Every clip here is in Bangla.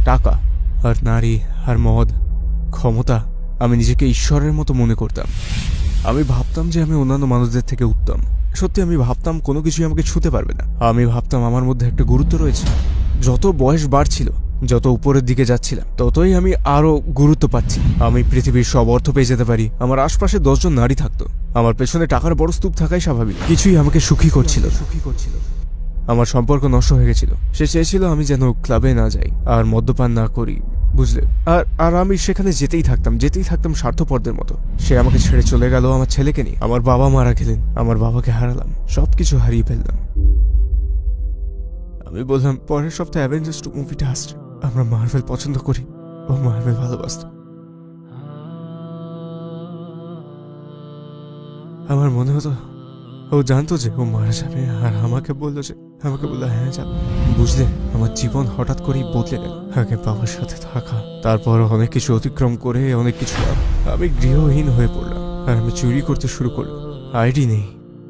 টাকা আর নারী আর মদ, ক্ষমতা। আমি নিজেকে ঈশ্বরের মতো মনে করতাম। আমি ভাবতাম যে আমি অন্যান্য মানুষদের থেকে উত্তম। সত্যি আমি ভাবতাম কোনো কিছুই আমাকে ছুঁতে পারবে না। আমি ভাবতাম আমার মধ্যে একটা গুরুত্ব রয়েছে। যত বয়স বাড়ছিল, যত উপরের দিকে যাচ্ছিলাম, ততই আমি আরো গুরুত্ব পাচ্ছি। আমি পৃথিবীর সব অর্থ পেয়ে যেতে পারি। আমার আশপাশে 10 জন নারী থাকতো। আমার পেছনে টাকার বড় স্তূপ থাকাই স্বাভাবিক। কিছুই আমাকে সুখী করছিল। আমার সম্পর্ক নষ্ট হয়ে গেছিল। সে চেয়েছিল আমি যেন ক্লাবে না যাই আর মদ্যপান না করি, বুঝলে। আর আমি সেখানে যেতেই থাকতাম স্বার্থপরদের মতো। সে আমাকে ছেড়ে চলে গেল আমার ছেলেকে নিয়ে। আমার বাবা মারা গেলেন, আমার বাবাকে হারালাম, সবকিছু হারিয়ে ফেললাম। আমি বললাম পরের সপ্তাহে অ্যাভেঞ্জার্স 2 মুভিটা আসছে। আমরা মার্ভেল পছন্দ করি, ও মার্ভেল ভালোবাসত। আমার মনে হতো ও জানতো যে ও মারা যাবে, আর আমাকে বললো হ্যাঁ যাবে। বুঝলে, আমার জীবন হঠাৎ করেই বদলে গেল। আগে বাবার সাথে থাকা, তারপর অনেক কিছু অতিক্রম করে অনেক কিছু আমি গৃহহীন হয়ে পড়লাম। আর আমি চুরি করতে শুরু করলাম। আইডি নেই,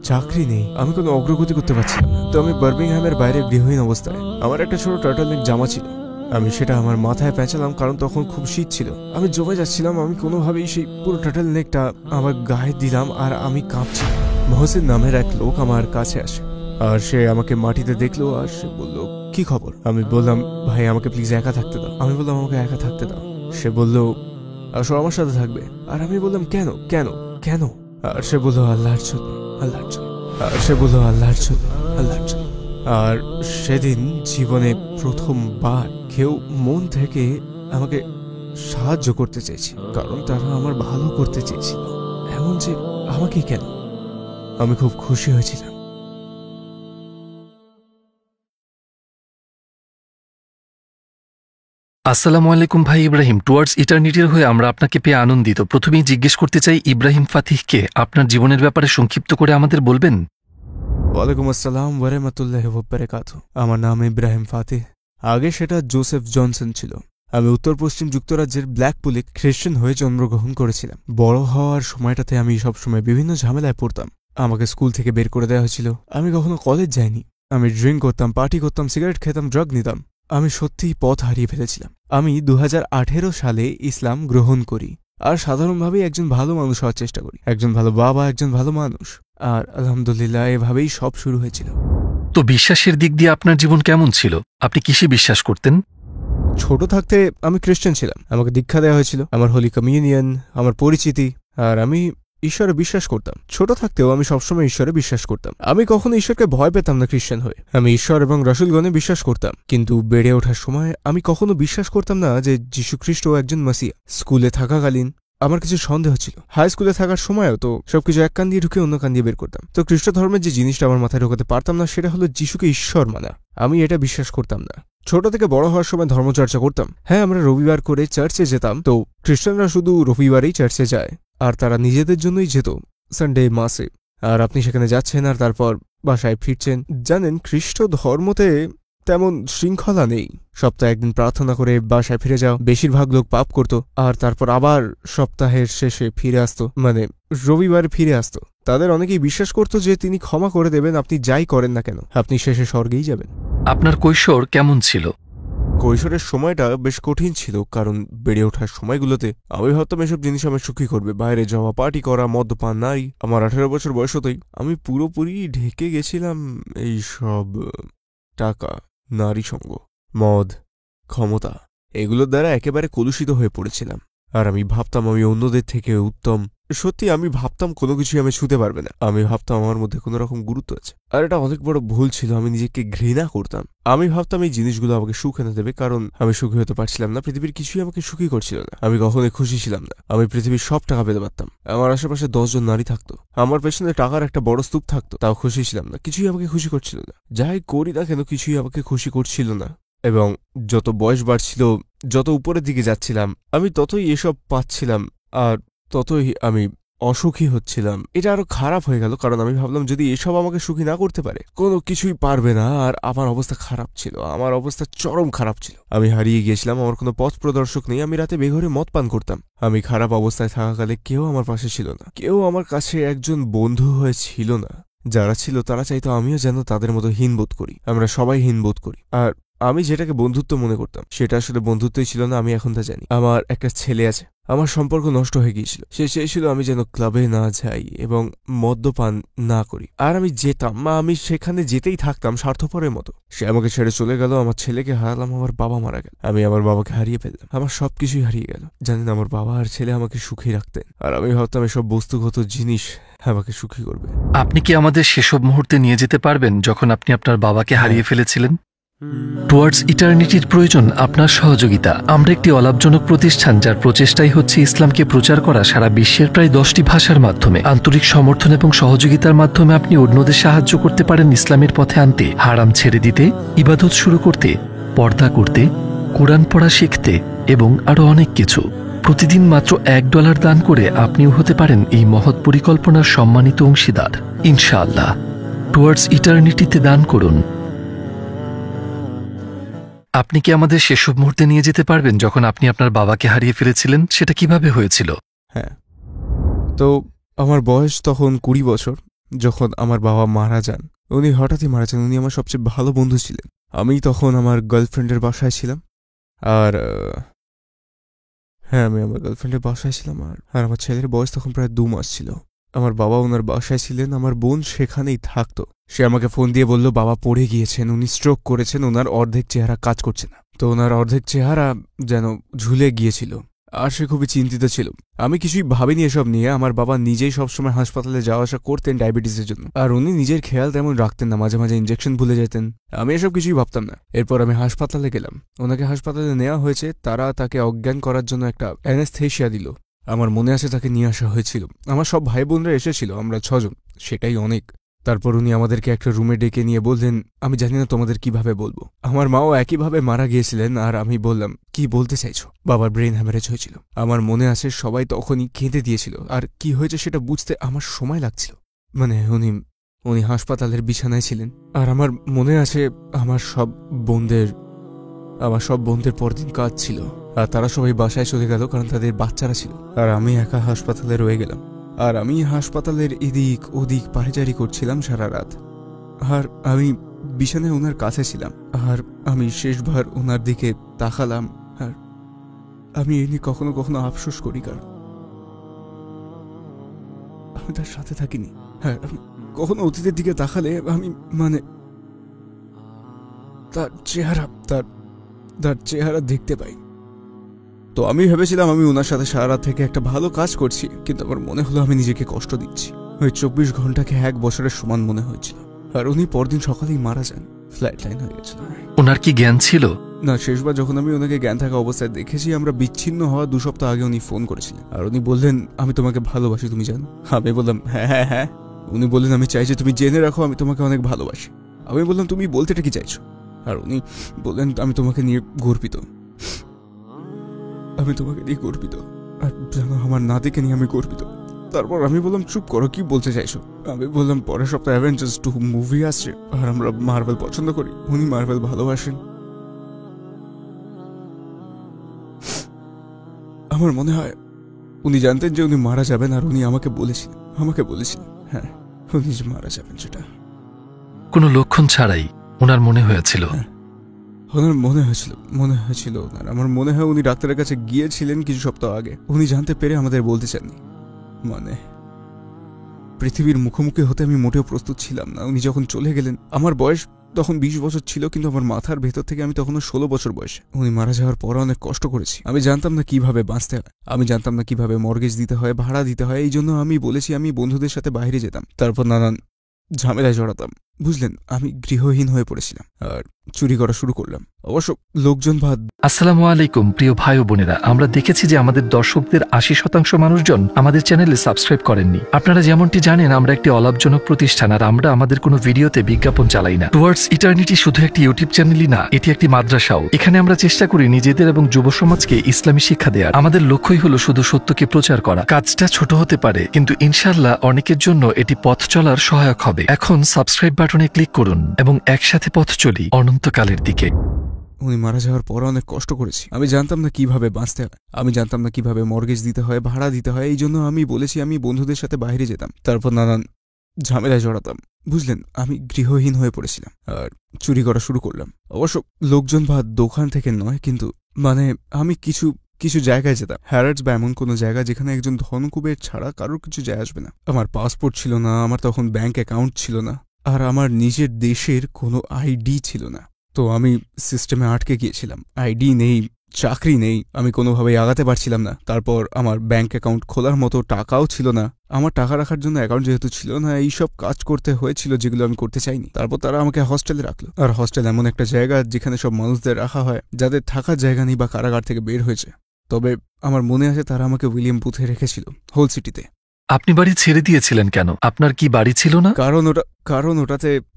চাকরি নেই, আমি কোনো অগ্রগতি করতে পারছিলাম না। তো আমি বার্মিংহামের বাইরে গৃহহীন অবস্থায়, আমার একটা ছোট টার্টলনেক জামা ছিল। আমি সেটা আমার মাথায় পেঁচালাম, কারণ তখন খুব শীত ছিল। আমি জমে যাচ্ছিলাম। আমি কোনোভাবেই সেই পুরো টার্টলনেকটা আমার গায়ে দিলাম, আর আমি কাঁপছি। মহসিন নামের এক লোক আমার কাছে আসে, আর সে আমাকে মাটিতে দেখলো, আর সে বলল, কি খবর? আমি বললাম, ভাই আমাকে প্লিজ একা থাকতে দাও। আমাকে একা থাকতে দাও। সে বলল, আসো আমার সাথে থাকবে। আর আমি বললাম, কেন কেন কেন? আর সে বলল, আল্লাহর জন্য, আল্লাহর জন্য। আর সেদিন জীবনে প্রথমবার কেউ মন থেকে আমাকে সাহায্য করতে চেয়েছে, কারণ তারা আমার ভালো করতে চেয়েছিল। এমন যে আমাকে কেন? আমি খুব খুশি হয়েছিলাম। আসসালামু আলাইকুম ভাই ইব্রাহিম। টুয়ার্ডস ইটারনিটির হয়ে আমরা আপনাকে পেয়ে আনন্দিত। প্রথমেই জিজ্ঞেস করতে চাই, ইব্রাহিম ফাতিহকে আপনার জীবনের ব্যাপারে সংক্ষিপ্ত করে আমাদের বলবেন? ওয়ালাইকুম আসসালাম ওয়া রাহমাতুল্লাহি ওয়া বারাকাতুহু। আমার নাম ইব্রাহিম ফাতিহ। আগে সেটা জোসেফ জনসন ছিল। আমি উত্তর পশ্চিম যুক্তরাজ্যের ব্ল্যাকপুলে খ্রিস্টান হয়ে জন্মগ্রহণ করেছিলাম। বড় হওয়ার সময়টাতে আমি সবসময় বিভিন্ন ঝামেলায় পড়তাম। আমাকে স্কুল থেকে বের করে দেওয়া হয়েছিল। আমি কখনো কলেজ যাইনি। আমি ড্রিঙ্ক করতাম, পার্টি করতাম, সিগারেট খেতাম, ড্রাগ নিতাম। আমি সত্যিই পথ হারিয়ে ফেলেছিলাম। আমি 2018 সালে ইসলাম গ্রহণ করি, আর সাধারণভাবেই একজন ভালো মানুষ হওয়ার চেষ্টা করি, একজন ভালো বাবা, একজন ভালো মানুষ। আর আলহামদুলিল্লাহ এভাবেই সব শুরু হয়েছিল। তো বিশ্বাসের দিক দিয়ে আপনার জীবন কেমন ছিল? আপনি কিসে বিশ্বাস করতেন? ছোট থাকতে আমি খ্রিস্টান ছিলাম। আমাকে দীক্ষা দেওয়া হয়েছিল, আমার হোলি কমিউনিয়ন, আমার পরিচিতি, আর আমি ঈশ্বরে বিশ্বাস করতাম। ছোট থাকতেও আমি সবসময় ঈশ্বরে বিশ্বাস করতাম। আমি কখনো ঈশ্বরকে ভয় পেতাম না খ্রিস্টান হয়ে। আমি ঈশ্বর এবং রসুলগণে বিশ্বাস করতাম। কিন্তু বেড়ে ওঠার সময় আমি কখনো বিশ্বাস করতাম না যে যীশুখ্রিস্ট একজন মাসিয়া। স্কুলে থাকাকালীন আমার কিছু সন্দেহ ছিল। হাই স্কুলে থাকার সময়ও তো সবকিছু এক কান দিয়ে ঢুকে অন্য কান দিয়ে বের করতাম। তো খ্রিস্ট ধর্মের যে জিনিসটা আমার মাথায় ঢোকাতে পারতাম না, সেটা হলো যিশুকে ঈশ্বর মানা। আমি এটা বিশ্বাস করতাম না। ছোট থেকে বড় হওয়ার সময় ধর্মচর্চা করতাম। হ্যাঁ, আমরা রবিবার করে চার্চে যেতাম। তো খ্রিস্টানরা শুধু রবিবারেই চার্চে যায়, আর তারা নিজেদের জন্যই যেত সানডে মাসে। আর আপনি সেখানে যাচ্ছেন আর তারপর বাসায় ফিরছেন। জানেন, খ্রিস্ট ধর্মতে তেমন শৃঙ্খলা নেই। সপ্তাহে একদিন প্রার্থনা করে বাসায় ফিরে যাও। বেশিরভাগ লোক পাপ করত, আর তারপর আবার সপ্তাহের শেষে ফিরে আসতো, মানে রবিবার ফিরে আসতো। তাদের অনেকেই বিশ্বাস করত যে তিনি ক্ষমা করে দেবেন, আপনি যাই করেন না কেন, আপনি শেষে স্বর্গেই যাবেন। আপনার কৈশোর কেমন ছিল? কৈশোরের সময়টা বেশ কঠিন ছিল, কারণ বেড়ে ওঠার সময়গুলোতে আমি ভাবতাম এসব জিনিস আমার সুখী করবে। বাইরে যাওয়া, পার্টি করা, মদ্যপান, নারী। আমার 18 বছর বয়স হতেই আমি পুরোপুরি ঢেকে গেছিলাম এই সব টাকা, নারী সঙ্গ, মদ, ক্ষমতা, এগুলোর দ্বারা একেবারে কলুষিত হয়ে পড়েছিলাম। আর আমি ভাবতাম আমি অন্যদের থেকে উত্তম। সত্যি আমি ভাবতাম কোনো কিছুই আমি ছুঁতে পারবে না। আমি ভাবতাম আমার মধ্যে কোনো রকম গুরুত্ব আছে। আর এটা অনেক বড় ভুল ছিল। আমি নিজেকে ঘৃণা করতাম। আমি ভাবতাম এই জিনিসগুলো আমাকে সুখ এনে দেবে, কারণ আমি সুখী হতে পারছিলাম না। পৃথিবীর কিছুই আমাকে সুখী করছিল না। আমি কখনোই খুশি ছিলাম না। আমি পৃথিবীর সব টাকা পেতে পারতাম। আমার আশেপাশে 10 জন নারী থাকতো। আমার পেছনে টাকার একটা বড় স্তূপ থাকতো, তাও খুশি ছিলাম না। কিছুই আমাকে খুশি করছিল না। যাই করি না কেন, কিছুই আমাকে খুশি করছিল না। এবং যত বয়স বাড়ছিল, যত উপরের দিকে যাচ্ছিলাম, আমি ততই এসব পাচ্ছিলাম, আর ততই আমি অসুখী হচ্ছিলাম। এটা আরো খারাপ হয়ে গেল, কারণ আমি ভাবলাম যদি এসব আমাকে সুখী না করতে পারে, কোনো কিছুই পারবে না। আর আমার অবস্থা খারাপ ছিল, আমার অবস্থা চরম খারাপ ছিল। আমি হারিয়ে গিয়েছিলাম, আমার কোনো পথ প্রদর্শক নেই। আমি রাতে বেঘরে মদ পান করতাম। আমি খারাপ অবস্থায় থাকাকালে কেউ আমার পাশে ছিল না। কেউ আমার কাছে একজন বন্ধু হয়ে ছিল না। যারা ছিল তারা চাইতো আমিও যেন তাদের মতো হীনবোধ করি। আমরা সবাই হীনবোধ করি। আর আমি যেটাকে বন্ধুত্ব মনে করতাম সেটা আসলে বন্ধুত্বই ছিল না। আমি এখন তা জানি। আমার একটা ছেলে আছে। আমার সম্পর্ক নষ্ট হয়ে গিয়েছিল। সে চেয়েছিল আমি যেন ক্লাবে না যাই এবং মদ্যপান না করি, আর আমি যেতাম। আমি সেখানে যেতেই থাকতাম স্বার্থপরের মতো। সে আমাকে ছেড়ে চলে গেল, আমার ছেলেকে হারালাম, আমার বাবা মারা গেল, আমি আমার বাবাকে হারিয়ে ফেললাম, আমার সবকিছুই হারিয়ে গেল। জানেন, আমার বাবা আর ছেলে আমাকে সুখী রাখতেন, আর আমি ভাবতাম এসব বস্তুগত জিনিস আমাকে সুখী করবে। আপনি কি আমাদের সেসব মুহূর্তে নিয়ে যেতে পারবেন যখন আপনি আপনার বাবাকে হারিয়ে ফেলেছিলেন? টুয়ার্ডস ইটারনিটির প্রয়োজন আপনার সহযোগিতা। আমরা একটি অলাভজনক প্রতিষ্ঠান যার প্রচেষ্টাই হচ্ছে ইসলামকে প্রচার করা সারা বিশ্বের প্রায় 10টি ভাষার মাধ্যমে। আন্তরিক সমর্থন এবং সহযোগিতার মাধ্যমে আপনি অন্যদের সাহায্য করতে পারেন ইসলামের পথে আনতে, হারাম ছেড়ে দিতে, ইবাদত শুরু করতে, পর্দা করতে, কোরআন পড়া শিখতে এবং আরো অনেক কিছু। প্রতিদিন মাত্র $1 দান করে আপনিও হতে পারেন এই মহৎ পরিকল্পনার সম্মানিত অংশীদার। ইনশাআল্লাহ। টুয়ার্ডস ইটারনিটিতে দান করুন। আপনি কি আমাদের সেসব মুহূর্তে নিয়ে যেতে পারবেন যখন আপনি আপনার বাবাকে হারিয়ে ফেলেছিলেন? সেটা কিভাবে হয়েছিল? হ্যাঁ, তো আমার বয়স তখন 20 বছর যখন আমার বাবা মারা যান। উনি হঠাৎই মারা যান। উনি আমার সবচেয়ে ভালো বন্ধু ছিলেন। আমি তখন আমার গার্লফ্রেন্ডের বাসায় ছিলাম। আর হ্যাঁ, আমি আমার গার্লফ্রেন্ডের বাসায় ছিলাম। আর আমার ছেলের বয়স তখন প্রায় 2 মাস ছিল। আমার বাবা ওনার বাসায় ছিলেন, আমার বোন সেখানেই থাকতো। সে আমাকে ফোন দিয়ে বলল বাবা পড়ে গিয়েছেন, উনি স্ট্রোক করেছেন, ওনার অর্ধেক চেহারা কাজ করছে না। তো ওনার অর্ধেক চেহারা যেন ঝুলে গিয়েছিল, আর সে খুবই চিন্তিত ছিল। আমি কিছুই ভাবিনি এসব নিয়ে। আমার বাবা নিজেই সবসময় হাসপাতালে যাওয়া আসা করতেন ডায়াবেটিসের জন্য, আর উনি নিজের খেয়াল তেমন রাখতেন না, মাঝে মাঝে ইঞ্জেকশন ভুলে যেতেন। আমি এসব কিছুই ভাবতাম না। এরপর আমি হাসপাতালে গেলাম। ওনাকে হাসপাতালে নেওয়া হয়েছে। তারা তাকে অজ্ঞান করার জন্য একটা অ্যানেস্থেশিয়া দিল। আমার মনে আছে তাকে নিয়ে আসা হয়েছিল। আমার সব ভাই বোনরা এসেছিল, আমরা 6 জন, সেটাই অনেক। তারপর উনি আমাদেরকে একটা রুমে ডেকে নিয়ে বললেন, আমি জানি না তোমাদের কিভাবে বলবো। আমার মাও একইভাবে মারা গিয়েছিলেন। আর আমি বললাম, কি বলতে চাইছো? বাবার ব্রেন হ্যামারেজ হয়েছিল। আমার মনে আছে সবাই তখনই কেঁদে দিয়েছিল, আর কি হয়েছে সেটা বুঝতে আমার সময় লাগছিল। মানে উনি হাসপাতালের বিছানায় ছিলেন। আর আমার মনে আছে আমার সব বোনদের পরদিন কাজ ছিল, আর তারা সবাই বাসায় চলে গেল কারণ তাদের বাচ্চারা ছিল। আর আমি একা হাসপাতালে রয়ে গেলাম। আর আমি হাসপাতালের এদিক ওদিক পায়চারি করছিলাম সারা রাত। আর আমি বিছানায় ওনার কাছে ছিলাম। আর আমি শেষবার ওনার দিকে তাকালাম। আর আমি এমনি কখনো কখনো আফসোস করি, কারণ আমি তার সাথে থাকিনি। হ্যাঁ, আমি কখনো অতীতের দিকে তাকালে আমি তার চেহারা দেখতে পাই। তো আমি ভেবেছিলাম আমি ওনার সাথে সারা রাত থেকে একটা ভালো কাজ করছি, কিন্তু আমার মনে হলো আমি নিজেকে কষ্ট দিচ্ছি। ওই 24 ঘন্টাকে 1 বছরের সমান মনে হয়েছিল। আর উনি পরদিন সকালেই মারা যান, ফ্লাইট লাইন হয়ে গেছিল। ওনার কি জ্ঞান ছিল? না, শেষবার যখন আমি ওনাকে জ্ঞান থাকা অবস্থায় দেখেছি, আমরা বিচ্ছিন্ন হওয়া 2 সপ্তাহ আগে উনি ফোন করেছিলেন। আর উনি বললেন, আমি তোমাকে ভালোবাসি, তুমি জানো? আমি বললাম, হ্যাঁ হ্যাঁ হ্যাঁ। উনি বললেন, আমি চাই যে তুমি জেনে রাখো আমি তোমাকে অনেক ভালোবাসি। আমি বললাম, তুমি বলতেটা কি চাইছো? আর উনি বললেন, আমি তোমাকে নিয়ে গর্বিত, আমি তোমাকে নিয়ে গর্বিত, আর জানো আমার নাতিকে নিয়ে আমি গর্বিত। তারপর আমি বললাম, চুপ করো, কি বলতে চাইছো? আমি বললাম, পরের সপ্তাহে অ্যাভেঞ্জার্স 2 মুভি আসছে, আর আমরা মার্ভেল পছন্দ করি, উনি মার্ভেল ভালোবাসেন। আমার মনে হয় উনি জানতেন যে উনি মারা যাবেন, আর উনি আমাকে বলেছিলেন হ্যাঁ, উনি যে মারা যাবেন সেটা কোনো লক্ষণ ছাড়াই ওনার মনে হয়েছিল। ওনার মনে হয়েছিল ওনার। আমার মনে হয় উনি ডাক্তারের কাছে গিয়েছিলেন কিছু সপ্তাহ আগে। উনি জানতে পেরে আমাদের বলতে চাননি। পৃথিবীর মুখোমুখি হতে আমি মোটেও প্রস্তুত ছিলাম না। উনি যখন চলে গেলেন, আমার বয়স তখন 20 বছর ছিল, কিন্তু আমার মাথার ভেতর থেকে আমি তখনও 16 বছর বয়সে। উনি মারা যাওয়ার পর অনেক কষ্ট করেছি। আমি জানতাম না কিভাবে বাঁচতে হয়, আমি জানতাম না কিভাবে মর্গেজ দিতে হয়, ভাড়া দিতে হয়। এই জন্য আমি বলেছি আমি বন্ধুদের সাথে বাইরে যেতাম, তারপর নানান ঝামেলায় জড়াতাম। বুঝলেন, আমি গৃহহীন হয়ে পড়েছিলাম আর চুরি করা শুরু করলাম। অবশ্য লোকজন আসসালামু আলাইকুম প্রিয় ভাই ও বোনেরা, আমরা দেখেছি যে আমাদের দর্শকদের 80% মানুষজন আমাদের চ্যানেলে সাবস্ক্রাইব করেননি। আপনারা যেমনটি জানেন, আমরা একটি অলাভজনক প্রতিষ্ঠান, আর আমরা আমাদের কোনো ভিডিওতে বিজ্ঞাপন চালাই না। টুয়ার্ডস ইটারনিটি শুধু একটি ইউটিউব চ্যানেলই না, এটি একটি মাদ্রাসাও। এখানে আমরা চেষ্টা করি নিজেদের এবং যুব সমাজকে ইসলামী শিক্ষা দেওয়ার। আমাদের লক্ষ্যই হলো শুধু সত্যকে প্রচার করা। কাজটা ছোট হতে পারে, কিন্তু ইনশাআল্লাহ অনেকের জন্য এটি পথ চলার সহায়ক হবে। এখন সাবস্ক্রাইব বাটনে ক্লিক করুন এবং একসাথে পথ চলি অনন্তকালের দিকে। উনি মারা যাওয়ার পর অনেক কষ্ট করেছি। আমি জানতাম না কিভাবে বাঁচতে হয়, আমি জানতাম না কিভাবে মর্গেজ দিতে হয়, ভাড়া দিতে হয়। এই জন্য আমি বলেছি আমি বন্ধুদের সাথে বাইরে যেতাম, তারপর নানান ঝামেলায় জড়াতাম। বুঝলেন, আমি গৃহহীন হয়ে পড়েছিলাম আর চুরি করা শুরু করলাম। অবশ্য লোকজন বা দোকান থেকে নয়, কিন্তু মানে আমি কিছু কিছু জায়গায় যেতাম, হ্যারার্ডস বা এমন কোনো জায়গা যেখানে একজন ধনকুবের ছাড়া কারোর কিছু যায় আসবে না। আমার পাসপোর্ট ছিল না, আমার তখন ব্যাংক অ্যাকাউন্ট ছিল না, আর আমার নিজের দেশের কোনো আইডি ছিল না। তো আমি সিস্টেমে আটকে গিয়েছিলাম। আইডি নেই, চাকরি নেই, আমি কোনোভাবেই আগাতে পারছিলাম না। তারপর আমার ব্যাংক অ্যাকাউন্ট খোলার মতো টাকাও ছিল না। আমার টাকা রাখার জন্য অ্যাকাউন্ট যেহেতু ছিল না, এইসব কাজ করতে হয়েছিল যেগুলো আমি করতে চাইনি। তারপর তারা আমাকে হস্টেলে রাখলো। আর হস্টেল এমন একটা জায়গা যেখানে সব মানুষদের রাখা হয় যাদের থাকার জায়গা নেই বা কারাগার থেকে বের হয়েছে। তবে আমার মনে আছে তারা আমাকে উইলিয়াম বুথে রেখেছিল, হোল সিটিতে। আপনি বাড়ি ছেড়ে দিয়েছিলেন কেন? আপনার কি বাড়ি ছিল না? কারণ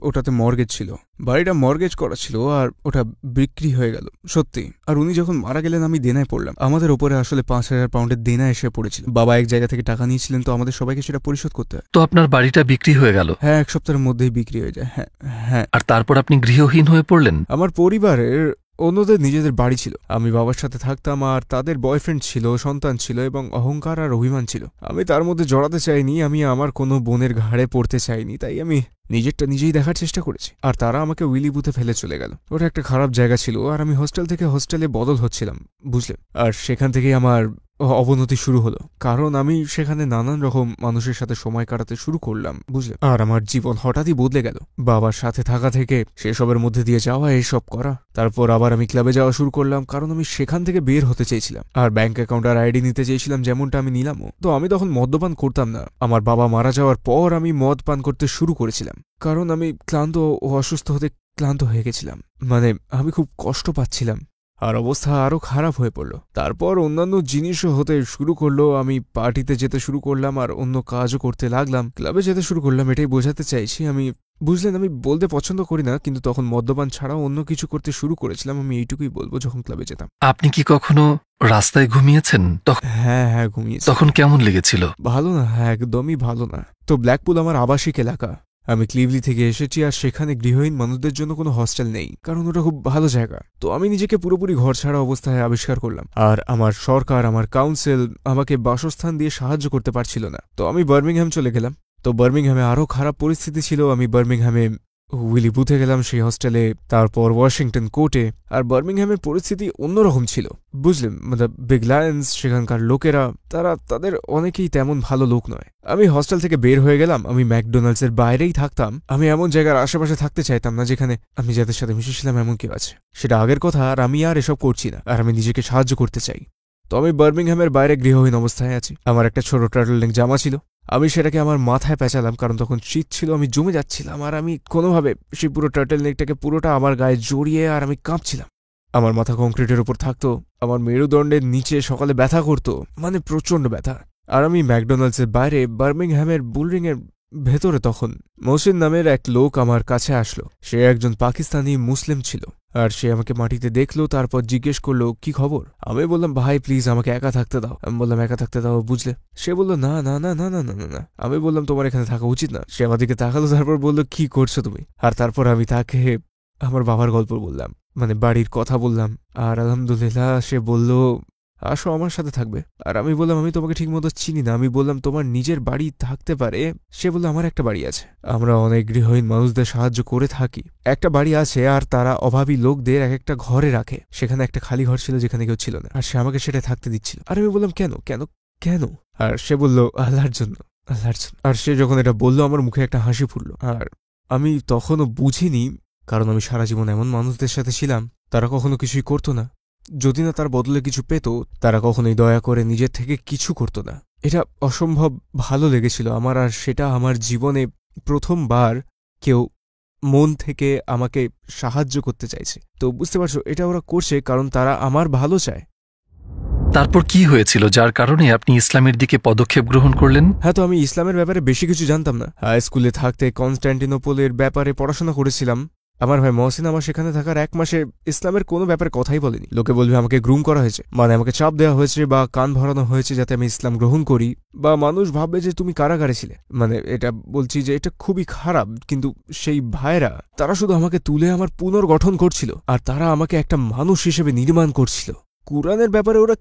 ওটাতে মর্গেজ ছিল। বাড়িটা মর্গেজ করা ছিল আর ওটা বিক্রি হয়ে গেল, সত্যি। আর উনি যখন মারা গেলেন আমি দেনায় পড়লাম। আমাদের ওপরে আসলে ৫,০০০ পাউন্ডের দেনা এসে পড়েছিল। বাবা এক জায়গা থেকে টাকা নিয়েছিলেন, তো আমাদের সবাইকে সেটা পরিশোধ করতে হয়। তো আপনার বাড়িটা বিক্রি হয়ে গেল? হ্যাঁ, ১ সপ্তাহের মধ্যেই বিক্রি হয়ে যায়। হ্যাঁ হ্যাঁ। আর তারপর আপনি গৃহহীন হয়ে পড়লেন? আমার পরিবারের অন্যদের নিজেদের বাড়ি ছিল, আমি বাবার সাথে থাকতাম, আর তাদের বয়ফ্রেন্ড ছিল, সন্তান ছিল এবং অহংকার আর অভিমান ছিল। আমি তার মধ্যে জড়াতে চাইনি, আমি আমার কোনো বোনের ঘাড়ে পড়তে চাইনি, তাই আমি নিজেরটা নিজেই দেখার চেষ্টা করেছি। আর তারা আমাকে উইলি বুথে ফেলে চলে গেল। ওটা একটা খারাপ জায়গা ছিল, আর আমি হোস্টেল থেকে হোস্টেলে বদল হচ্ছিলাম, বুঝলেন। আর সেখান থেকেই আমার অবনতি শুরু হলো, কারণ আমি সেখানে নানান রকম মানুষের সাথে সময় কাটাতে শুরু করলাম, বুঝলেন। আর আমার জীবন হঠাৎই বদলে গেল। বাবার সাথে থাকা থেকে সেসবের মধ্যে দিয়ে যাওয়া, এসব করা। তারপর আবার আমি ক্লাবে যাওয়া শুরু করলাম, কারণ আমি সেখান থেকে বের হতে চেয়েছিলাম। আর ব্যাংক অ্যাকাউন্ট আর আইডি নিতে চেয়েছিলাম, যেমনটা আমি নিলামও। তো আমি তখন মদ্যপান করতাম না। আমার বাবা মারা যাওয়ার পর আমি মদ পান করতে শুরু করেছিলাম, কারণ আমি ক্লান্ত ও অসুস্থ হতে ক্লান্ত হয়ে গেছিলাম। মানে আমি খুব কষ্ট পাচ্ছিলাম, আর অবস্থা আরও খারাপ হয়ে পড়ল। তারপর অন্যান্য জিনিসও হতে শুরু করলো। আমি পার্টিতে যেতে শুরু করলাম আর অন্য কাজও করতে লাগলাম, ক্লাবে যেতে শুরু করলাম। এটাই বোঝাতে চাইছি আমি, বুঝলেন। আমি বলতে পছন্দ করি না, কিন্তু তখন মদ্যপান ছাড়াও অন্য কিছু করতে শুরু করেছিলাম। আমি এইটুকুই বলবো, যখন ক্লাবে যেতাম। আপনি কি কখনো রাস্তায় ঘুমিয়েছেন? হ্যাঁ হ্যাঁ, ঘুমিয়েছি। তখন কেমন লেগেছিল? ভালো না, হ্যাঁ, একদমই ভালো না। তো ব্ল্যাকপুল আমার আবাসিক এলাকা। আমি ক্লিভলি থেকে এসেছি, আর সেখানে গৃহহীন মানুষদের জন্য কোনো হস্টেল নেই, কারণ ওটা খুব ভালো জায়গা। তো আমি নিজেকে পুরোপুরি ঘর ছাড়া অবস্থায় আবিষ্কার করলাম, আর আমার সরকার, আমার কাউন্সিল আমাকে বাসস্থান দিয়ে সাহায্য করতে পারছিল না। তো আমি বার্মিংহাম চলে গেলাম। তো বার্মিংহামে আরও খারাপ পরিস্থিতি ছিল। আমি বার্মিংহামে উইলি বুথে গেলাম, সেই হস্টেলে, তারপর ওয়াশিংটন কোর্টে। আর বার্মিংহামের পরিস্থিতি অন্যরকম ছিল, বুঝলেন। মানে বিগ লায়ন্স, সেখানকার লোকেরা, তাদের অনেকেই তেমন ভালো লোক নয়। আমি হস্টেল থেকে বের হয়ে গেলাম। আমি ম্যাকডোনাল্ডসের বাইরেই থাকতাম। আমি এমন জায়গার আশেপাশে থাকতে চাইতাম না যেখানে আমি যাদের সাথে মিশেছিলাম এমন কেউ আছে। সেটা আগের কথা, আর আমি আর এসব করছি না। আর আমি নিজেকে সাহায্য করতে চাই। তো আমি বার্মিংহামের বাইরে গৃহহীন অবস্থায় আছি। আমার একটা ছোট টার্টলনেক জামা ছিল, আমি সেটাকে আমার মাথায় পেঁচালাম, কারণ তখন শীত ছিল, আমি জমে যাচ্ছিলাম। আর আমি কোনোভাবে সেই পুরো টার্টলনেকটাকে পুরোটা আমার গায়ে জড়িয়ে, আর আমি কাঁপছিলাম। আমার মাথা কংক্রিটের উপর থাকতো, আমার মেরুদণ্ডের নিচে সকালে ব্যথা করতো, মানে প্রচণ্ড ব্যথা। আর আমি ম্যাকডোনাল্ডসের বাইরে বার্মিংহামের বুলরিংয়ের ভেতরে তখন মহসিন নামের এক লোক আমার কাছে আসলো। সে একজন পাকিস্তানি মুসলিম ছিল, আর সে আমাকে মাটিতে দেখলো। তারপর জিজ্ঞেস করলো, কি খবর? আমি বললাম, ভাই প্লিজ আমাকে একা থাকতে দাও। আমি বললাম, একা থাকতে দাও, বুঝলে। সে বললো, না না না না না না না না। আমি বললাম, তোমার এখানে থাকা উচিত না। সে আমার দিকে তাকালো, তারপর বললো, কি করছো তুমি? আর তারপর আমি তাকে আমার বাবার গল্প বললাম, মানে বাড়ির কথা বললাম। আর আলহামদুলিল্লাহ সে বলল, আসো, আমার সাথে থাকবে। আর আমি বললাম, আমি তোমাকে ঠিক মতো চিনি না। আমি বললাম, তোমার নিজের বাড়ি থাকতে পারে? সে বলল, আমার একটা বাড়ি আছে। আমরা অনেক গৃহহীন মানুষদের সাহায্য করে থাকি। একটা বাড়ি আছে, আর তারা অভাবী লোকদের এক একটা ঘরে রাখে। সেখানে একটা খালি ঘর ছিল যেখানে কেউ ছিল না, আর সে আমাকে সেটা থাকতে দিচ্ছিল। আর আমি বললাম, কেন কেন কেন? আর সে বলল, আল্লাহর জন্য, আল্লাহর জন্য। আর সে যখন এটা বললো, আমার মুখে একটা হাসি ফুটল। আর আমি তখনও বুঝিনি, কারণ আমি সারা জীবন এমন মানুষদের সাথে ছিলাম, তারা কখনো কিছুই করতো না। যদি না তার বদলে কিছু পেত, তারা কখনোই দয়া করে নিজের থেকে কিছু করতো না। এটা অসম্ভব ভালো লেগেছিল আমার। আর সেটা আমার জীবনে প্রথমবার কেউ মন থেকে আমাকে সাহায্য করতে চাইছে। তো বুঝতে পারছো, এটা ওরা করছে কারণ তারা আমার ভালো চায়। তারপর কি হয়েছিল যার কারণে আপনি ইসলামের দিকে পদক্ষেপ গ্রহণ করলেন? হ্যাঁ, তো আমি ইসলামের ব্যাপারে বেশি কিছু জানতাম না। হাই স্কুলে থাকতে কনস্ট্যান্টিনোপলের ব্যাপারে পড়াশোনা করেছিলাম। আমার ভাই মহসিন আমার সেখানে থাকার 1 মাসে ইসলামের কোনো ব্যাপারে কথাই বলেনি। লোকে বলবে আমাকে গ্রুম করা হয়েছে, মানে আমাকে চাপ দেওয়া হয়েছে বা কান ভরানো হয়েছে যাতে আমি ইসলাম গ্রহণ করি, বা মানুষ ভাববে যে তুমি কারাগারে ছিলে। মানে এটা বলছি যে এটা খুবই খারাপ, কিন্তু সেই ভাইরা তারা শুধু আমাকে তুলে আমার পুনর্গঠন করছিল, আর তারা আমাকে একটা মানুষ হিসেবে নির্মাণ করছিল। কুরআনের ব্যাপারে ওরা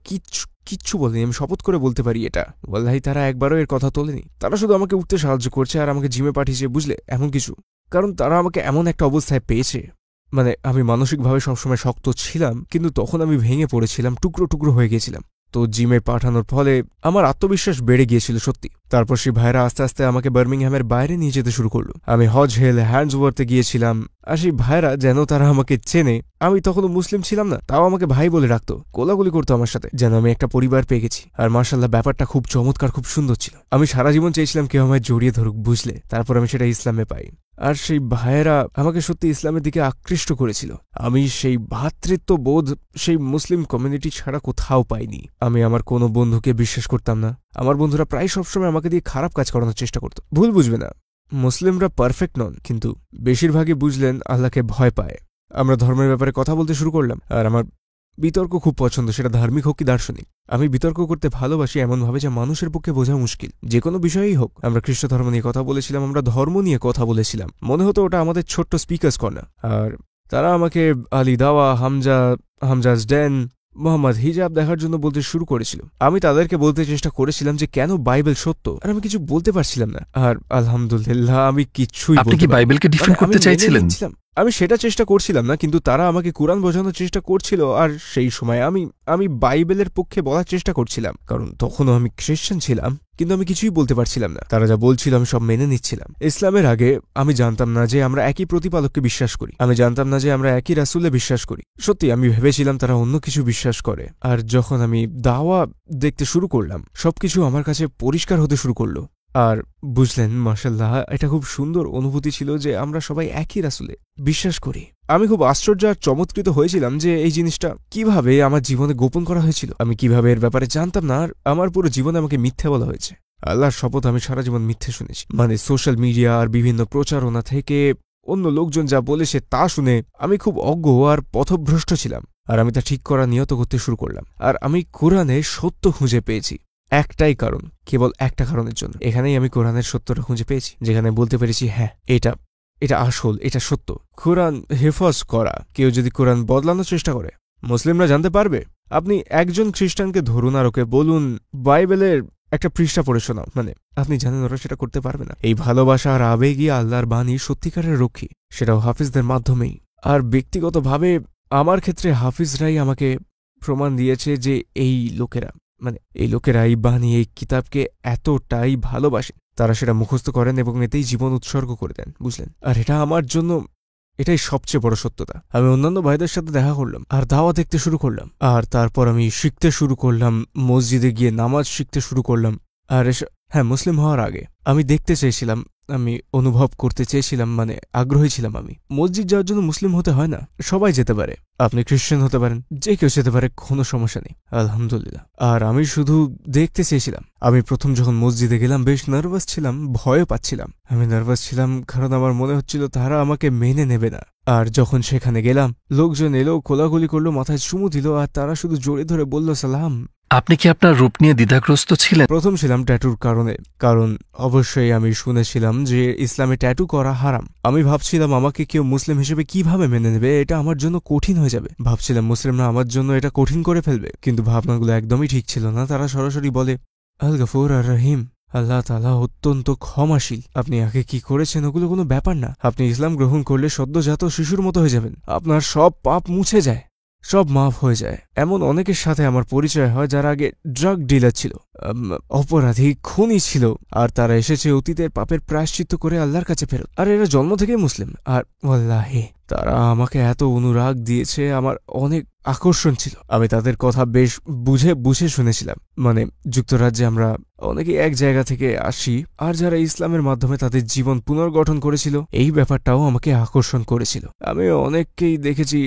কিচ্ছু বলেনি, আমি শপথ করে বলতে পারি এটা। ওয়াল্লাহি তারা একবারও এর কথা তোলেনি। তারা শুধু আমাকে উঠতে সাহায্য করছে আর আমাকে জিমে পাঠিয়েছে, বুঝলে, এমন কিছু। কারণ তারা আমাকে এমন একটা অবস্থায় পেয়েছে, মানে আমি মানসিকভাবে সবসময় শক্ত ছিলাম, কিন্তু তখন আমি ভেঙে পড়েছিলাম, টুকরো টুকরো হয়ে গেছিলাম। তো জিমে পাঠানোর ফলে আমার আত্মবিশ্বাস বেড়ে গিয়েছিল সত্যি। তারপর সেই ভাইরা আস্তে আস্তে আমাকে বার্মিংহ্যামের বাইরে নিয়ে যেতে শুরু করলো। আমি হজ হেল হ্যান্ডসওয়ার্থে গিয়েছিলাম, আর সেই ভাইরা যেন তারা আমাকে চেনে। আমি তখনও মুসলিম ছিলাম না, তাও আমাকে ভাই বলে রাখতো, কোলাগুলি করতো আমার সাথে, যেন আমি একটা পরিবার পেয়ে গেছি। আর মার্শাল্লাহ ব্যাপারটা খুব চমৎকার, খুব সুন্দর ছিল। আমি সারা জীবন চেয়েছিলাম কেউ আমায় জড়িয়ে ধরুক, বুঝলে। তারপর আমি সেটা ইসলামে পাই। আর সেই ভাইয়েরা আমাকে সত্যি ইসলামের দিকে আকৃষ্ট করেছিল। আমি সেই ভ্রাতৃত্ব বোধ সেই মুসলিম কমিউনিটি ছাড়া কোথাও পাইনি। আমি আমার কোনো বন্ধুকে বিশ্বাস করতাম না। আমার বন্ধুরা প্রায় সবসময় আমাকে দিয়ে খারাপ কাজ করানোর চেষ্টা করত। ভুল বুঝবে না, মুসলিমরা পারফেক্ট নন, কিন্তু বেশিরভাগই বুঝলেন আল্লাহকে ভয় পায়। আমরা ধর্মের ব্যাপারে কথা বলতে শুরু করলাম, আর আমার বিতর্ক খুব পছন্দ, সেটা ধার্মিক হোক কি দার্শনিক। আমি বিতর্ক করতে ভালোবাসি এমনভাবে যা মানুষের পক্ষে বোঝা মুশকিল, যে কোনো বিষয়েই হোক। আমরা খ্রিস্ট ধর্ম নিয়ে কথা বলেছিলাম, আমরা ধর্ম নিয়ে কথা বলেছিলাম, মনে হতো ওটা আমাদের ছোট্ট স্পিকার্স কর্নার। আর তারা আমাকে আলী দাওয়া, হামজাজ ডেন, মোহাম্মদ হিজাব দেখার জন্য বলতে শুরু করেছিল। আমি তাদেরকে বলতে চেষ্টা করেছিলাম যে কেন বাইবেল সত্য, আর আমি কিছু বলতে পারছিলাম না। আর আলহামদুলিল্লাহ আমি কিছুই আপনি কি বাইবেলকে ডিফেন্ড করতে চাইছিলেন? আমি সেটা চেষ্টা করছিলাম না, কিন্তু তারা আমাকে কোরআন বোঝানোর চেষ্টা করছিল। আর সেই সময় আমি বাইবেলের পক্ষে বলার চেষ্টা করছিলাম, কারণ তখনও আমি খ্রিস্টান ছিলাম, কিন্তু আমি কিছুই বলতে পারছিলাম না। তারা যা বলছিল আমি সব মেনে নিচ্ছিলাম। ইসলামের আগে আমি জানতাম না যে আমরা একই প্রতিপালককে বিশ্বাস করি, আমি জানতাম না যে আমরা একই রাসূলে বিশ্বাস করি। সত্যি আমি ভেবেছিলাম তারা অন্য কিছু বিশ্বাস করে। আর যখন আমি দাওয়া দেখতে শুরু করলাম, সবকিছু আমার কাছে পরিষ্কার হতে শুরু করলো। আর বুঝলেন, মাশাআল্লাহ, এটা খুব সুন্দর অনুভূতি ছিল যে আমরা সবাই একই রাসূলে বিশ্বাস করি। আমি খুব আশ্চর্য আর চমৎকৃত হয়েছিলাম যে এই জিনিসটা কিভাবে আমার জীবনে গোপন করা হয়েছিল। আমি কিভাবে এর ব্যাপারে জানতাম না, আর আমার পুরো জীবনে আমাকে মিথ্যে বলা হয়েছে। আল্লাহর শপথ, আমি সারা জীবন মিথ্যে শুনেছি। মানে সোশ্যাল মিডিয়া আর বিভিন্ন প্রচারণা থেকে অন্য লোকজন যা বলেছে তা শুনে আমি খুব অজ্ঞ আর পথভ্রষ্ট ছিলাম। আর আমি তা ঠিক করা নিয়ত করতে শুরু করলাম। আর আমি কোরআনে সত্য খুঁজে পেয়েছি, একটাই কারণ, কেবল একটা কারণের জন্য। এখানেই আমি কোরআনের সত্যটা খুঁজে পেয়েছি, যেখানে বলতে পেরেছি হ্যাঁ এটা আসল, এটা সত্য। কোরআন হেফাজ করা, কেউ যদি কোরআন বদলানোর চেষ্টা করে, মুসলিমরা জানতে পারবে। আপনি একজন খ্রিস্টানকে ধরুন আর ওকে বলুন বাইবেলের একটা পৃষ্ঠা পড়ে শোনাও, মানে আপনি জানেন ওরা সেটা করতে পারবে না। এই ভালোবাসা আর আবেগই আল্লাহর বাণী সত্যিকারের রক্ষী, সেটাও হাফিজদের মাধ্যমেই। আর ব্যক্তিগতভাবে আমার ক্ষেত্রে হাফিজরাই আমাকে প্রমাণ দিয়েছে যে এই লোকেরা এই বাণী, এই কিতাবকে এতটাই ভালোবাসে, তারা সেটা মুখস্থ করেন এবং এতেই জীবন উৎসর্গ করে দেন, বুঝলেন। আর এটা আমার জন্য এটাই সবচেয়ে বড় সত্যতা। আমি অন্যান্য ভাইদের সাথে দেখা করলাম আর দাওয়া দেখতে শুরু করলাম। আর তারপর আমি শিখতে শুরু করলাম, মসজিদে গিয়ে নামাজ শিখতে শুরু করলাম। আর হ্যাঁ, মুসলিম হওয়ার আগে আমি দেখতে চেয়েছিলাম, আমি অনুভব করতে চেয়েছিলাম, মানে আগ্রহী ছিলাম। আমি মসজিদ যাওয়ার জন্য মুসলিম হতে হয় না, সবাই যেতে পারে। আপনি খ্রিস্টান হতে পারেন, যে কেউ যেতে পারে, কোনো সমস্যা নেই, আলহামদুলিল্লাহ। আর আমি শুধু দেখতে চেয়েছিলাম। আমি প্রথম যখন মসজিদে গেলাম বেশ নার্ভাস ছিলাম, ভয় পাচ্ছিলাম। আমি নার্ভাস ছিলাম কারণ আমার মনে হচ্ছিল তারা আমাকে মেনে নেবে না। আর যখন সেখানে গেলাম, লোকজন এলো, কোলাকুলি করলো, মাথায় চুমু দিল, আর তারা শুধু জোরে ধরে বলল সালাম। আপনি কি আপনার রূপ নিয়ে দ্বিধাগ্রস্ত ছিলেন? প্রথম ছিলাম ট্যাটুর কারণে, কারণ অবশ্যই আমি শুনেছিলাম যে ইসলামে ট্যাটু করা হারাম। আমি ভাবছিলাম আমাকে কেউ মুসলিম হিসেবে কিভাবে মেনে নেবে, এটা আমার জন্য কঠিন হয়ে যাবে। ভাবছিলাম মুসলিমরা আমার জন্য এটা কঠিন করে ফেলবে, কিন্তু ভাবনাগুলো একদমই ঠিক ছিল না। তারা সরাসরি বলে আল গফুর আর রহিম, আল্লাহ তাআলা অত্যন্ত ক্ষমাশীল। আপনি আগে কি করেছেন ওগুলো কোনো ব্যাপার না। আপনি ইসলাম গ্রহণ করলে সদ্যজাত শিশুর মতো হয়ে যাবেন, আপনার সব পাপ মুছে যায়, সব মাফ হয়ে যায়। এমন অনেকের সাথে আমার পরিচয় হয় যারা আগে ড্রাগ ডিলার ছিল, অপরাধী, খুনি ছিল, আর তারা এসেছে অতীতের পাপের প্রায়শ্চিত্ত করে আল্লাহর কাছে ফেরত। আর এরা জন্ম থেকেই মুসলিম। আর ওয়াল্লাহি তারা আমাকে এত অনুরাগ দিয়েছে, আমার অনেক আকর্ষণ ছিল। আমি তাদের কথা বেশ বুঝে শুনেছিলাম। মানে যুক্তরাজ্যে আমরা অনেকে এক জায়গা থেকে আসি, আর যারা ইসলামের মাধ্যমে তাদের জীবন পুনর্গঠন করেছিল, এই ব্যাপারটাও আমাকে আকর্ষণ করেছিল। আমি অনেককেই দেখেছি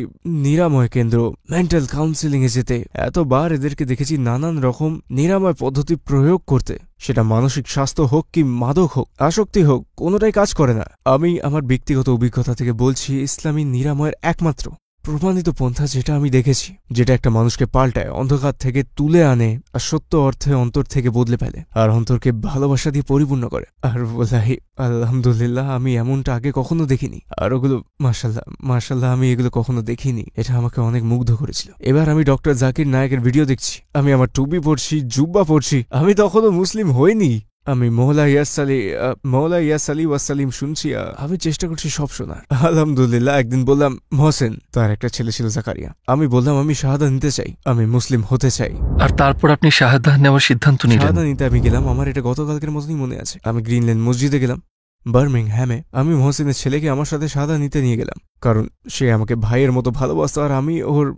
নিরাময় কেন্দ্র, মেন্টাল কাউন্সিলিং এ যেতে। এতবার এদেরকে দেখেছি নানান রকম নিরাময় পদ্ধতি প্রয়োগ করতে, সেটা মানসিক স্বাস্থ্য হোক কি মাদক হোক, আসক্তি হোক, কোনোটাই কাজ করে না। আমি আমার ব্যক্তিগত অভিজ্ঞতা থেকে বলছি, ইসলামী নিরাময়ের একমাত্র প্রমাণিত পন্থা যেটা আমি দেখেছি, যেটা একটা মানুষকে পাল্টায়, অন্ধকার থেকে তুলে আনে আর সত্য অর্থে অন্তর থেকে বদলে ফেলে আর অন্তরকে ভালোবাসা দিয়ে পরিপূর্ণ করে। আর বলাই আলহামদুলিল্লাহ, আমি এমনটা আগে কখনো দেখিনি। আর ওগুলো মাশাল্লাহ মাশাল্লাহ, আমি এগুলো কখনো দেখিনি। এটা আমাকে অনেক মুগ্ধ করেছিল। এবার আমি ডক্টর জাকির নায়েকের ভিডিও দেখছি, আমি আমার টুপি পরছি, জুব্বা পরছি, আমি তখনও মুসলিম হইনি। আমি মৌলা ইয়াস আলী ওয়াসালিম শুনছি, আমি চেষ্টা করছি সব শোনার। আলহামদুলিল্লাহ। একদিন বললাম মহসেন, তার একটা ছেলে ছিল জাকারিয়া, আমি বললাম আমি শাহাদা নিতে চাই, আমি মুসলিম হতে চাই। আর তারপর আপনি শাহাদাহ নেওয়ার সিদ্ধান্ত নিলেন। শাহাদা নিতে আমি গেলাম, আমার এটা গতকালকের মতনই মনে আছে। আমি গ্রিনল্যান্ড মসজিদে গেলাম বার্মিংহ্যামে। আমি মহসিনের ছেলেকে আমার সাথে শাহাদা নিতে নিয়ে গেলাম, কারণ সে আমাকে ভাইয়ের মতো ভালোবাসত আর আমি ওর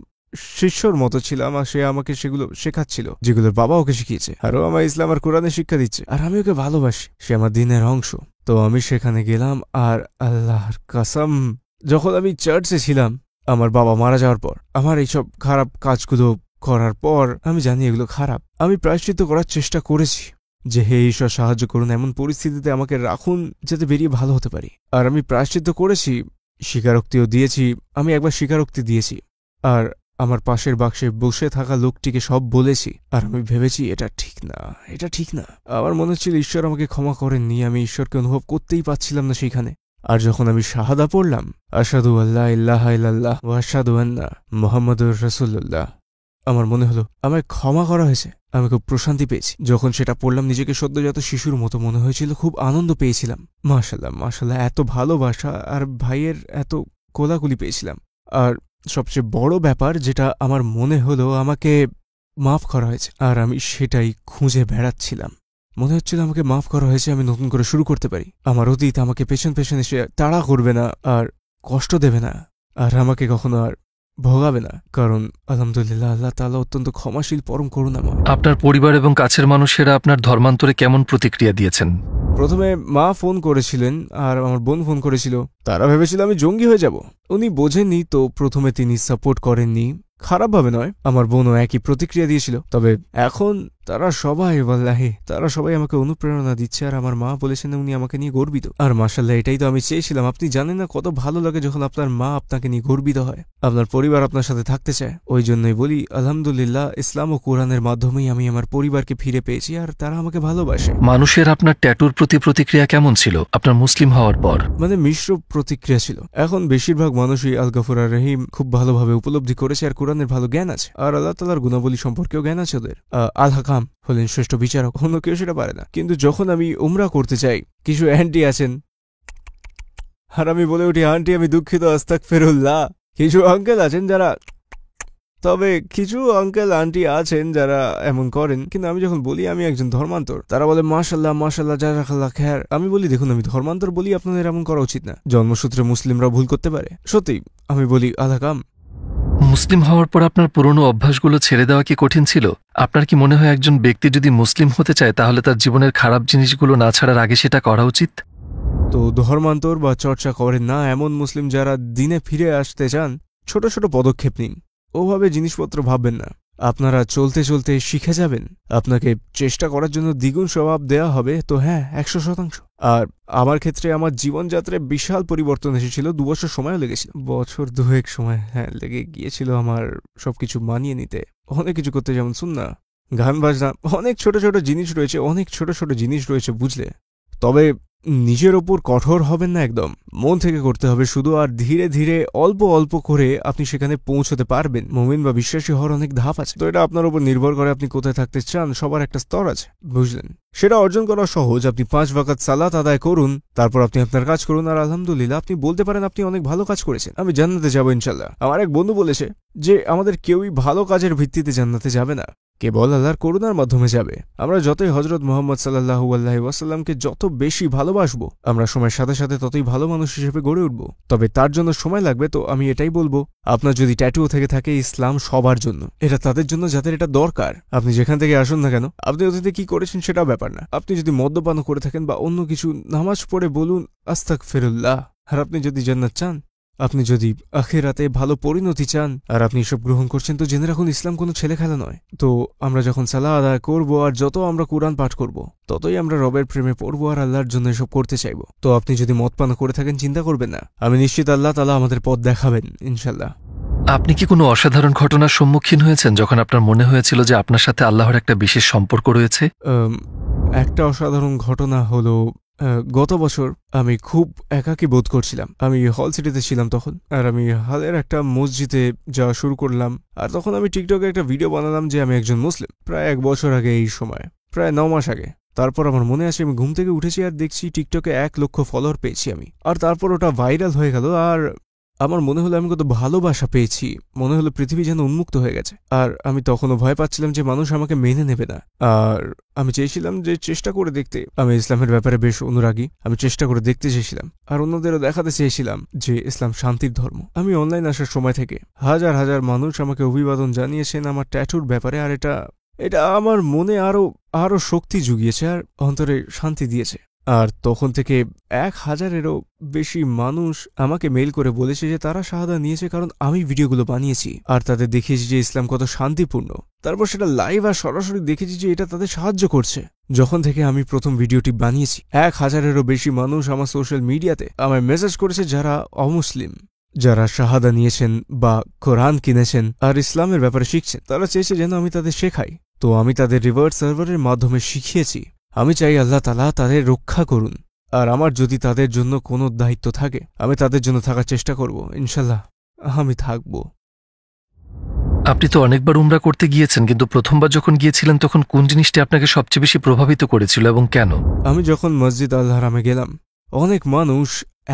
শিষ্যর মতো ছিলাম। আর সে আমাকে সেগুলো শেখাচ্ছিল যেগুলোর বাবা ওকে শিখিয়েছে, আরও আমার ইসলাম আর কোরআনের শিক্ষা দিচ্ছে। আর আমি ওকে ভালোবাসি, সে আমার দিনের অংশ। তো আমি সেখানে গেলাম, আর আল্লাহর কসম, যখন আমি চার্চে ছিলাম আমার বাবা মারা যাওয়ার পর, আমার এইসব খারাপ কাজগুলো করার পর আমি জানি এগুলো খারাপ, আমি প্রায়শ্চিত্ত করার চেষ্টা করেছি যে হে ঈশ্বর সাহায্য করুন, এমন পরিস্থিতিতে আমাকে রাখুন যাতে বেরিয়ে ভালো হতে পারি। আর আমি প্রায়শ্চিত্ত করেছি, স্বীকারোক্তিও দিয়েছি। আমি একবার স্বীকারোক্তি দিয়েছি আর আমার পাশের বাক্সে বসে থাকা লোকটিকে সব বলেছি। আর আমি ভেবেছি এটা ঠিক না, এটা ঠিক না। আমার মনে হচ্ছিল ঈশ্বর আমাকে ক্ষমা করেননি, আমি ঈশ্বরকে অনুভব করতেই পাচ্ছিলাম না সেইখানে। আর যখন আমি শাহাদা পড়লাম, আশহাদু আল্লা ইলাহা ইল্লাল্লাহ ওয়া আশহাদু আন্না মুহাম্মাদুর রাসূলুল্লাহ, আমার মনে হলো আমায় ক্ষমা করা হয়েছে। আমি খুব প্রশান্তি পেয়েছি যখন সেটা পড়লাম। নিজেকে সদ্যজাত শিশুর মতো মনে হয়েছিল, খুব আনন্দ পেয়েছিলাম। মাশাল্লাহ মাশাল্লাহ, এত ভালোবাসা আর ভাইয়ের এত কোলাকুলি পেয়েছিলাম। আর সবচেয়ে বড় ব্যাপার যেটা আমার মনে হলো, আমাকে মাফ করা হয়েছে। আর আমি সেটাই খুঁজে বেড়াচ্ছিলাম। মনে হচ্ছিল আমাকে মাফ করা হয়েছে, আমি নতুন করে শুরু করতে পারি। আমার অতীত আমাকে পেছন পেছন এসে তাড়া করবে না আর কষ্ট দেবে না, আর আমাকে কখনো আর ভোগাবে না, কারণ আলহামদুলিল্লাহ আল্লাহ তাআলা অত্যন্ত ক্ষমাশীল, পরম করুণাময়। আপনার পরিবার এবং কাছের মানুষেরা আপনার ধর্মান্তরে কেমন প্রতিক্রিয়া দিয়েছেন? প্রথমে মা ফোন করেছিলেন আর আমার বোন ফোন করেছিল। তারা ভেবেছিল আমি জঙ্গি হয়ে যাব। উনি বোঝেননি, তো প্রথমে তিনি সাপোর্ট করেননি, খারাপভাবে নয়। আমার বোনও একই প্রতিক্রিয়া দিয়েছিল। তবে এখন তারা সবাই ওয়াল্লাহি, তারা সবাই আমাকে অনুপ্রেরণা দিচ্ছে। আর আমার মা বলেছেন উনি আমাকে নিয়ে গর্বিত। আর মাশাআল্লাহ, এটাই তো আমি চেয়েছিলাম। আপনি জানেন না কত ভালো লাগে যখন আপনার মা আপনাকে নিয়ে গর্বিত হয়, আপনার পরিবার আপনার সাথে থাকতে চায়। ওই জন্যই বলি আলহামদুলিল্লাহ, ইসলাম ও কোরআনের মাধ্যমেই আমি আমার পরিবারকে ফিরে পেয়েছি আর তারা আমাকে ভালোবাসে। মানুষের আপনার ট্যাটুর প্রতি প্রতিক্রিয়া কেমন ছিল আপনার মুসলিম হওয়ার পর? মানে মিশ্র প্রতিক্রিয়া ছিল। এখন বেশিরভাগ মানুষই আল গফুর আর রহিম খুব ভালোভাবে উপলব্ধি করেছে আর কোরআনের ভালো জ্ঞান আছে, আর আল্লাহ তাআলার গুণাবলী সম্পর্কেও জ্ঞান আছে ওদের। আল হাকাম হলেন শ্রেষ্ঠ বিচারক, অন্য কেউ সেটা পারে না। কিন্তু যখন আমি উমরা করতে চাই, কিছু অ্যান্টি আছেন আর আমি বলে উঠি আন্টি আমি দুঃখিত, আস্তাগফিরুল্লাহ। কিছু আঙ্কেল আছেন যারা, তবে কিছু আঙ্কেল আন্টি আছেন যারা এমন করেন। কিন্তু আমি যখন বলি আমি একজন ধর্মান্তর, তারা বলে মাশাল্লাহ মাশাল্লাহ জাযাকাল্লাহ খায়র। আমি বলি দেখুন, আমি ধর্মান্তর বলি, আপনাদের এমন করা উচিত না। জন্মসূত্রে মুসলিমরা ভুল করতে পারে, সত্যি। আমি বলি আল হাকাম। মুসলিম হওয়ার পর আপনার পুরনো অভ্যাসগুলো ছেড়ে দেওয়া কি কঠিন ছিল? আপনার কি মনে হয় একজন ব্যক্তি যদি মুসলিম হতে চায় তাহলে তার জীবনের খারাপ জিনিসগুলো না ছাড়ার আগে সেটা করা উচিত? তো ধর্মান্তর বা চর্চা করেন না এমন মুসলিম যারা দিনে ফিরে আসতে চান, ছোট ছোট পদক্ষেপ নিন। ওভাবে জিনিসপত্র ভাববেন না। আপনারা চলতে চলতে শিখে যাবেন। আপনাকে চেষ্টা করার জন্য দ্বিগুণ স্বভাব দেওয়া হবে, তো হ্যাঁ 100%। আর আমার ক্ষেত্রে আমার জীবনযাত্রায় বিশাল পরিবর্তন এসেছিল। 2 বছর সময়ও লেগেছিল, বছর 2 সময় হ্যাঁ লেগে গিয়েছিল আমার সবকিছু মানিয়ে নিতে। অনেক কিছু করতে, যেমন শুননা, গান বাজনা, অনেক ছোট ছোট জিনিস রয়েছে, অনেক ছোট ছোট জিনিস রয়েছে, বুঝলে। তবে নিজের ওপর কঠোর হবেন না, একদম মন থেকে করতে হবে শুধু। আর ধীরে ধীরে অল্প অল্প করে আপনি সেখানে পৌঁছতে পারবেন। মুমিন বা বিশ্বাসী হওয়ার অনেক ধাপ আছে, তো এটা আপনার উপর নির্ভর করে আপনি কোথায় থাকতে চান। সবার একটা স্তর আছে, বুঝলেন। সেটা অর্জন করা সহজ। আপনি 5 ওয়াক্ত সালাত আদায় করুন, তারপর আপনি আপনার কাজ করুন, আর আলহামদুলিল্লাহ আপনি বলতে পারেন আপনি অনেক ভালো কাজ করেছেন, আমি জান্নাতে যাবো ইনশাল্লাহ। আমার এক বন্ধু বলেছে যে আমাদের কেউই ভালো কাজের ভিত্তিতে জান্নাতে যাবে না, কেবল আল্লাহর করুণার মাধ্যমে যাবে। আমরা যতই হযরত মুহাম্মদ সাল্লাল্লাহু আলাইহি ওয়াসাল্লামকে যত বেশি ভালোবাসবো, আমরা সময়ের সাথে সাথে ততই ভালো মানুষ হিসেবে গড়ে উঠব। তবে তার জন্য সময় লাগবে। তো আমি এটাই বলবো, আপনার যদি ট্যাটুও থেকে থাকে, ইসলাম সবার জন্য, এটা তাদের জন্য যাদের এটা দরকার। আপনি যেখান থেকে আসুন না কেন, আপনি অতীতে কি করেছেন সেটাও ব্যাপার না। আপনি যদি মদ্যপান করে থাকেন বা অন্য কিছু, নামাজ পড়ে বলুন আস্তাগফিরুল্লাহ। আর আপনি যদি জান্নাত চান, আপনি যদি আখিরাতে ভালো পরিণতি চান, আর আপনি সব গ্রহণ করছেন, তো জেনে রাখুন ইসলাম কোনো ছেলে খেলা নয়। তো আমরা যখন সালাহ আদায় করবো আর যত আমরা কোরআন পাঠ করব, ততই আমরা রবের প্রেমে পড়বো আর আল্লাহর জন্য এসব করতে চাইবো। তো আপনি যদি মদ পান করে থাকেন, চিন্তা করবেন না, আমি নিশ্চিত আল্লাহ তাআলা আমাদের পথ দেখাবেন ইনশাল্লাহ। আপনি কি কোনো অসাধারণ ঘটনার সম্মুখীন হয়েছেন যখন আপনার মনে হয়েছিল যে আপনার সাথে আল্লাহর একটা বিশেষ সম্পর্ক রয়েছে? একটা অসাধারণ ঘটনা হলো গত বছর আমি খুব একাকী বোধ করছিলাম। আমি হল সিটিতে ছিলাম তখন, আর আমি হলের একটা মসজিদে যাওয়া শুরু করলাম। আর তখন আমি টিকটকে একটা ভিডিও বানালাম যে আমি একজন মুসলিম, প্রায় 1 বছর আগে এই সময়, প্রায় 9 মাস আগে। তারপর আমার মনে আছে আমি ঘুম থেকে উঠেছি আর দেখছি টিকটকে 1 লক্ষ ফলোয়ার পেয়েছি আমি। আর তারপর ওটা ভাইরাল হয়ে গেল, আর আমার মনে হলো আমি কত ভালোবাসা পেয়েছি, মনে হলো পৃথিবী যেন উন্মুক্ত হয়ে গেছে। আর আমি তখনও ভয় পাচ্ছিলাম যে মানুষ আমাকে মেনে নেবে না। আর আমি চেয়েছিলাম যে চেষ্টা করে দেখতে, আমি ইসলামের ব্যাপারে বেশ অনুরাগী, আমি চেষ্টা করে দেখতে চেয়েছিলাম আর অন্যদেরও দেখাতে চেয়েছিলাম যে ইসলাম শান্তির ধর্ম। আমি অনলাইন আসার সময় থেকে হাজার হাজার মানুষ আমাকে অভিবাদন জানিয়েছেন আমার ট্যাটুর ব্যাপারে, আর এটা আমার মনে আরো শক্তি জুগিয়েছে আর অন্তরে শান্তি দিয়েছে। আর তখন থেকে 1000-এরও বেশি মানুষ আমাকে মেইল করে বলেছে যে তারা শাহাদা নিয়েছে কারণ আমি ভিডিওগুলো বানিয়েছি আর তাদের দেখিয়েছি যে ইসলাম কত শান্তিপূর্ণ। তারপর সেটা লাইভ আর সরাসরি দেখেছি যে এটা তাদের সাহায্য করছে। যখন থেকে আমি প্রথম ভিডিওটি বানিয়েছি 1000-এরও বেশি মানুষ আমার সোশ্যাল মিডিয়াতে আমায় মেসেজ করেছে যারা অমুসলিম, যারা শাহাদা নিয়েছেন বা কোরআন কিনেছেন আর ইসলামের ব্যাপারে শিখছেন। তারা চেয়েছে যেন আমি তাদের শেখাই, তো আমি তাদের রিভার্স সার্ভারের মাধ্যমে শিখিয়েছি। আমি চাই আল্লাহ তাআলা তাদের রক্ষা করুন, আর আমার যদি তাদের জন্য কোনো দায়িত্ব থাকে আমি তাদের জন্য থাকার চেষ্টা করব। ইনশাল্লাহ আমি থাকব। আপনি তো অনেকবার উমরা করতে গিয়েছেন, কিন্তু প্রথমবার যখন গিয়েছিলেন তখন কোন জিনিসটি আপনাকে সবচেয়ে বেশি প্রভাবিত করেছিল এবং কেন? আমি যখন মসজিদ আল হারামে গেলাম, অনেক মানুষ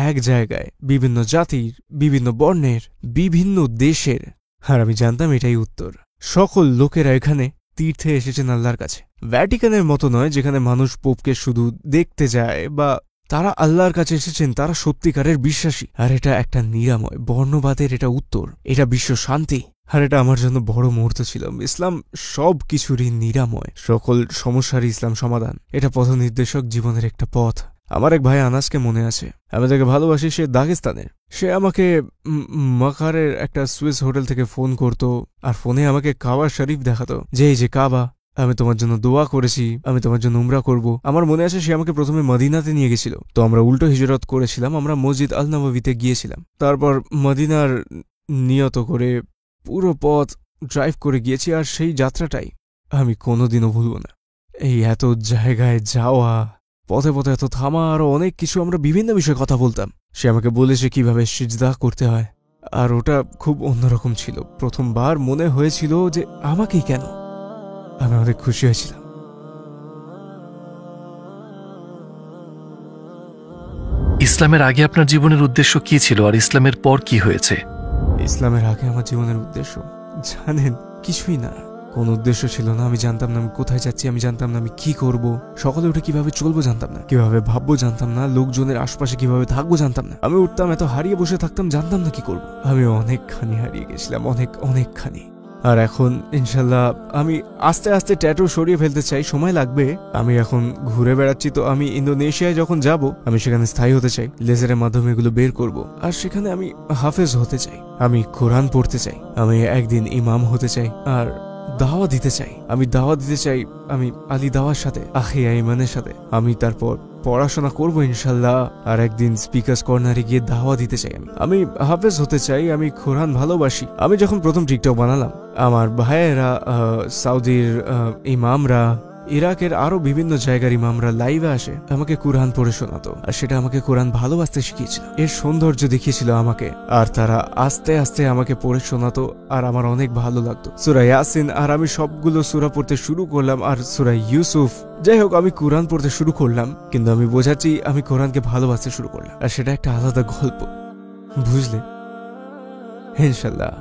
এক জায়গায়, বিভিন্ন জাতির, বিভিন্ন বর্ণের, বিভিন্ন দেশের, আর আমি জানতাম এটাই উত্তর। সকল লোকেরা এখানে তীর্থে এসেছেন আল্লাহর কাছে। ভ্যাটিকানের মতো নয় যেখানে মানুষ পোপকে শুধু দেখতে যায়, বা তারা আল্লাহর কাছে এসেছেন, তারা সত্যিকারের বিশ্বাসী। আর এটা একটা নিরাময় বর্ণবাদের, এটা উত্তর, এটা বিশ্ব শান্তি। আর এটা আমার জন্য বড় মুহূর্ত ছিল। ইসলাম সব কিছুরই নিরাময়, সকল সমস্যারই ইসলাম সমাধান। এটা পথ নির্দেশক, জীবনের একটা পথ। আমার এক ভাই আনাসকে মনে আছে, আমি তাকে ভালোবাসি, সে দাগেস্তানের। সে আমাকে মাকারের একটা সুইস হোটেল থেকে ফোন করত আর ফোনে আমাকে কাবা শরীফ দেখাতো যে এই যে কাবা, আমি তোমার জন্য দোয়া করেছি, আমি তোমার জন্য উমরা করব। আমার মনে আছে সে আমাকে প্রথমে মদিনাতে নিয়ে গেছিল, তো আমরা উল্টো হিজরত করেছিলাম, আমরা মসজিদ আল নববীতে গিয়েছিলাম। তারপর মদিনার নিয়ত করে পুরো পথ ড্রাইভ করে গিয়েছি, আর সেই যাত্রাটাই আমি কোনোদিনও ভুলব না। এই এত জায়গায় যাওয়া, পথে পথে এত থামা, আরো অনেক কিছু, আমরা বিভিন্ন বিষয়ে কথা বলতাম। সে আমাকে বলেছে কিভাবে সিজদা করতে হয়, আর ওটা খুব অন্যরকম ছিল। প্রথমবার মনে হয়েছিল যে আমাকেই কেন, আমি অনেক খুশি হয়েছিলাম। ইসলামের আগে আপনার জীবনের উদ্দেশ্য কি ছিল, আর ইসলামের পর কি হয়েছে? ইসলামের আগে আমার জীবনের উদ্দেশ্য জানেন কিছুই না, কোন উদ্দেশ্য ছিল না। আমি জানতাম না আমি কোথায় যাচ্ছি, আমি জানতাম না আমি কি করব, সকালে উঠে কিভাবে চলবো জানতাম না, কিভাবে ভাববো জানতাম না, লোকজনের আশপাশে কিভাবে থাকবো জানতাম না। আমি উঠতাম, এত হারিয়ে বসে থাকতাম, জানতাম না কি করব। আমি অনেকখানি হারিয়ে গেছিলাম, অনেকখানি। আর এখন ইনশাল্লাহ আমি আস্তে আস্তে ট্যাটু সরিয়ে ফেলতে চাই, সময় লাগবে। আমি এখন ঘুরে বেড়াচ্ছি, তো আমি ইন্দোনেশিয়ায় যখন যাব আমি সেখানে স্থায়ী হতে চাই, লেজারের মাধ্যমে এগুলো বের করব। আর সেখানে আমি হাফেজ হতে চাই, আমি কোরআন পড়তে চাই, আমি একদিন ইমাম হতে চাই, আর দাওয়া দিতে চাই। আমি দাওয়া দিতে চাই আমি আলী দাওয়ার সাথে, আখিয়া ইমানের সাথে। আমি তারপর পড়াশোনা করব ইনশাল্লাহ, আর একদিন স্পিকার্স কর্নারে গিয়ে দাওয়া দিতে চাই। আমি হাফেজ হতে চাই, আমি কোরআন ভালোবাসি। আমি যখন প্রথম টিকটক বানালাম, আমার ভাইয়েরা, সৌদির ইমামরা, ইরাকের আরো বিভিন্ন জায়গার ইমামরা লাইভে আসে আমাকে কোরআন পড়ে শোনাতো, আর সেটা আমাকে কোরআন ভালোবাসতে শিখিয়েছিল, এর সৌন্দর্য দেখিয়েছিল আমাকে। আর তারা আস্তে আস্তে আমাকে পড়ে শোনাতো, আর আমার অনেক ভালো লাগতো। সূরা ইয়াসিন, আর আমি সবগুলো সূরা পড়তে শুরু করলাম, আর সূরা ইউসুফ। যাই হোক, আমি কোরআন পড়তে শুরু করলাম, কিন্তু আমি বোঝাচ্ছি আমি কোরআনকে ভালোবাসতে শুরু করলাম, আর সেটা একটা আলাদা গল্প, বুঝলে? ইনশাল্লাহ